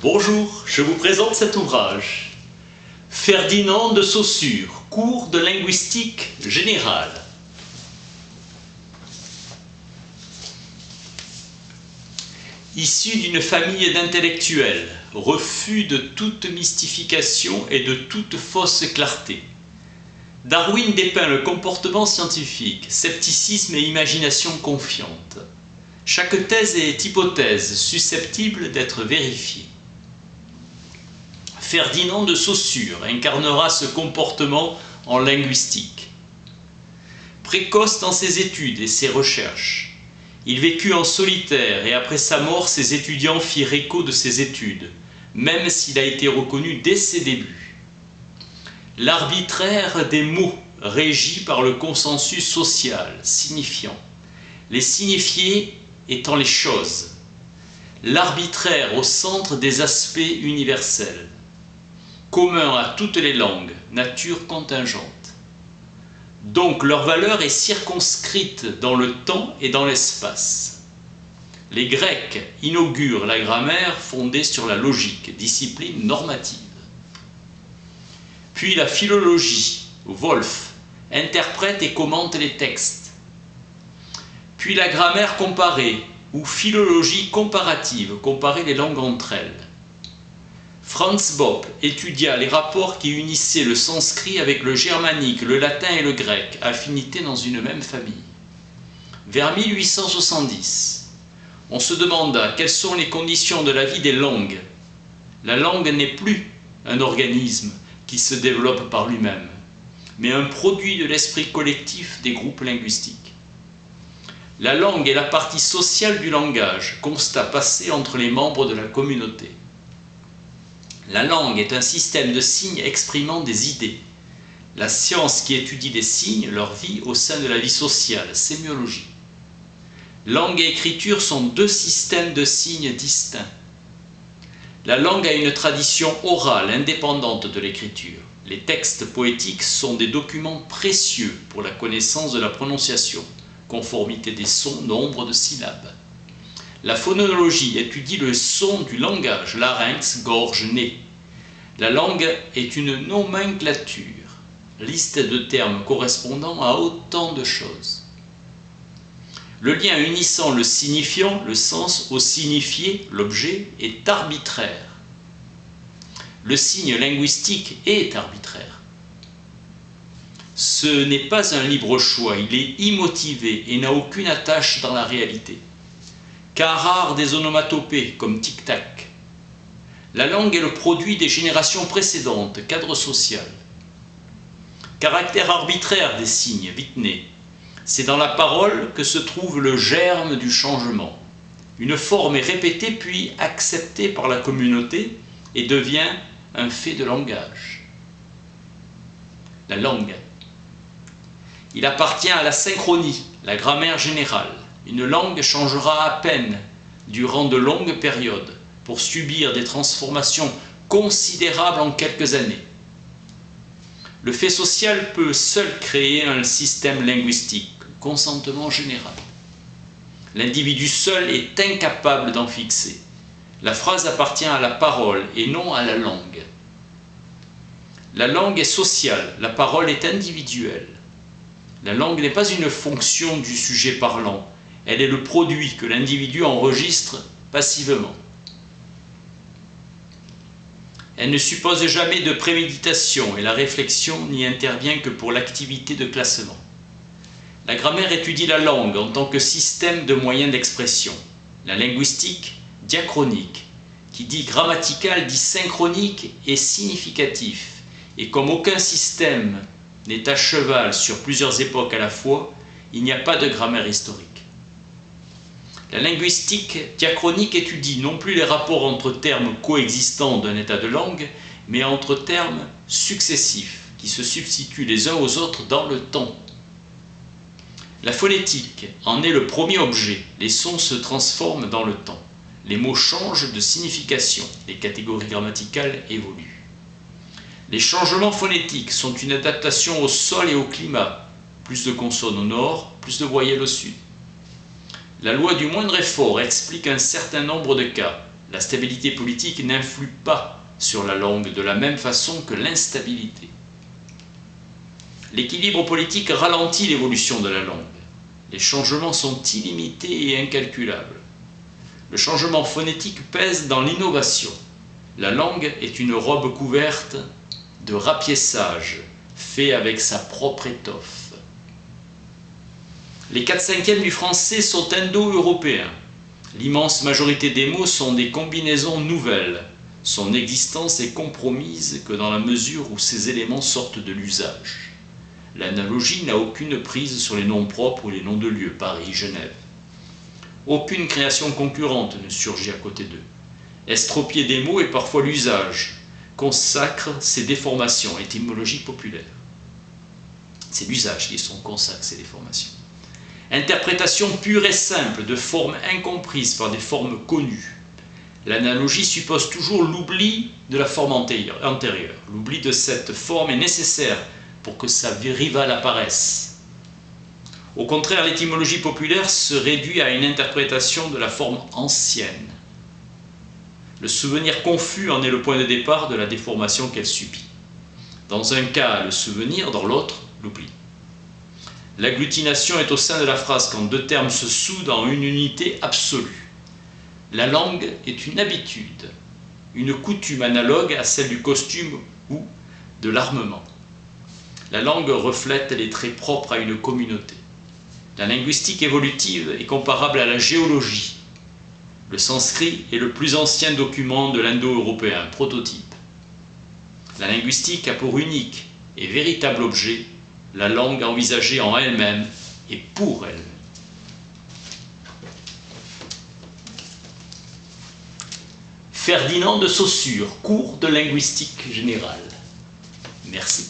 Bonjour, je vous présente cet ouvrage. Ferdinand de Saussure, cours de linguistique générale. Issu d'une famille d'intellectuels, refus de toute mystification et de toute fausse clarté. Darwin dépeint le comportement scientifique, scepticisme et imagination confiante. Chaque thèse est hypothèse susceptible d'être vérifiée. Ferdinand de Saussure incarnera ce comportement en linguistique. Précoce dans ses études et ses recherches, il vécut en solitaire et après sa mort, ses étudiants firent écho de ses études, même s'il a été reconnu dès ses débuts. L'arbitraire des mots régi par le consensus social, signifiant, les signifiés étant les choses, l'arbitraire au centre des aspects universels, commun à toutes les langues, nature contingente. Donc leur valeur est circonscrite dans le temps et dans l'espace. Les Grecs inaugurent la grammaire fondée sur la logique, discipline normative. Puis la philologie, Wolff, interprète et commente les textes. Puis la grammaire comparée, ou philologie comparative, comparer les langues entre elles. Franz Bopp étudia les rapports qui unissaient le sanskrit avec le germanique, le latin et le grec, affinités dans une même famille. Vers 1870, on se demanda quelles sont les conditions de la vie des langues. La langue n'est plus un organisme qui se développe par lui-même, mais un produit de l'esprit collectif des groupes linguistiques. La langue est la partie sociale du langage, constat passé entre les membres de la communauté. La langue est un système de signes exprimant des idées. La science qui étudie les signes leur vie au sein de la vie sociale, sémiologie. Langue et écriture sont deux systèmes de signes distincts. La langue a une tradition orale indépendante de l'écriture. Les textes poétiques sont des documents précieux pour la connaissance de la prononciation, conformité des sons, nombre de syllabes. La phonologie étudie le son du langage, larynx, gorge, nez. La langue est une nomenclature, liste de termes correspondant à autant de choses. Le lien unissant le signifiant, le sens, au signifié, l'objet, est arbitraire. Le signe linguistique est arbitraire. Ce n'est pas un libre choix, il est immotivé et n'a aucune attache dans la réalité. Cas rare des onomatopées comme tic-tac. La langue est le produit des générations précédentes, cadre social. Caractère arbitraire des signes, vite-né. C'est dans la parole que se trouve le germe du changement. Une forme est répétée puis acceptée par la communauté et devient un fait de langage. La langue. Il appartient à la synchronie, la grammaire générale. Une langue changera à peine durant de longues périodes pour subir des transformations considérables en quelques années. Le fait social peut seul créer un système linguistique, consentement général. L'individu seul est incapable d'en fixer. La phrase appartient à la parole et non à la langue. La langue est sociale, la parole est individuelle. La langue n'est pas une fonction du sujet parlant. Elle est le produit que l'individu enregistre passivement. Elle ne suppose jamais de préméditation et la réflexion n'y intervient que pour l'activité de classement. La grammaire étudie la langue en tant que système de moyens d'expression. La linguistique, diachronique, qui dit grammatical, dit synchronique et significatif. Et comme aucun système n'est à cheval sur plusieurs époques à la fois, il n'y a pas de grammaire historique. La linguistique diachronique étudie non plus les rapports entre termes coexistants d'un état de langue, mais entre termes successifs qui se substituent les uns aux autres dans le temps. La phonétique en est le premier objet. Les sons se transforment dans le temps. Les mots changent de signification. Les catégories grammaticales évoluent. Les changements phonétiques sont une adaptation au sol et au climat. Plus de consonnes au nord, plus de voyelles au sud. La loi du moindre effort explique un certain nombre de cas. La stabilité politique n'influe pas sur la langue de la même façon que l'instabilité. L'équilibre politique ralentit l'évolution de la langue. Les changements sont illimités et incalculables. Le changement phonétique pèse dans l'innovation. La langue est une robe couverte de rapiessage, fait avec sa propre étoffe. Les 4/5 du français sont indo-européens. L'immense majorité des mots sont des combinaisons nouvelles. Son existence est compromise que dans la mesure où ces éléments sortent de l'usage. L'analogie n'a aucune prise sur les noms propres ou les noms de lieux, Paris, Genève. Aucune création concurrente ne surgit à côté d'eux. Estropier des mots et parfois l'usage consacre ces déformations, étymologie populaire. C'est l'usage qui consacre ces déformations. Interprétation pure et simple de formes incomprises par des formes connues. L'analogie suppose toujours l'oubli de la forme antérieure. L'oubli de cette forme est nécessaire pour que sa rivale apparaisse. Au contraire, l'étymologie populaire se réduit à une interprétation de la forme ancienne. Le souvenir confus en est le point de départ de la déformation qu'elle subit. Dans un cas, le souvenir, dans l'autre, l'oubli. L'agglutination est au sein de la phrase quand deux termes se soudent en une unité absolue. La langue est une habitude, une coutume analogue à celle du costume ou de l'armement. La langue reflète les traits propres à une communauté. La linguistique évolutive est comparable à la géologie. Le sanskrit est le plus ancien document de l'indo-européen, prototype. La linguistique a pour unique et véritable objet la langue envisagée en elle-même et pour elle. Ferdinand de Saussure, cours de linguistique générale. Merci.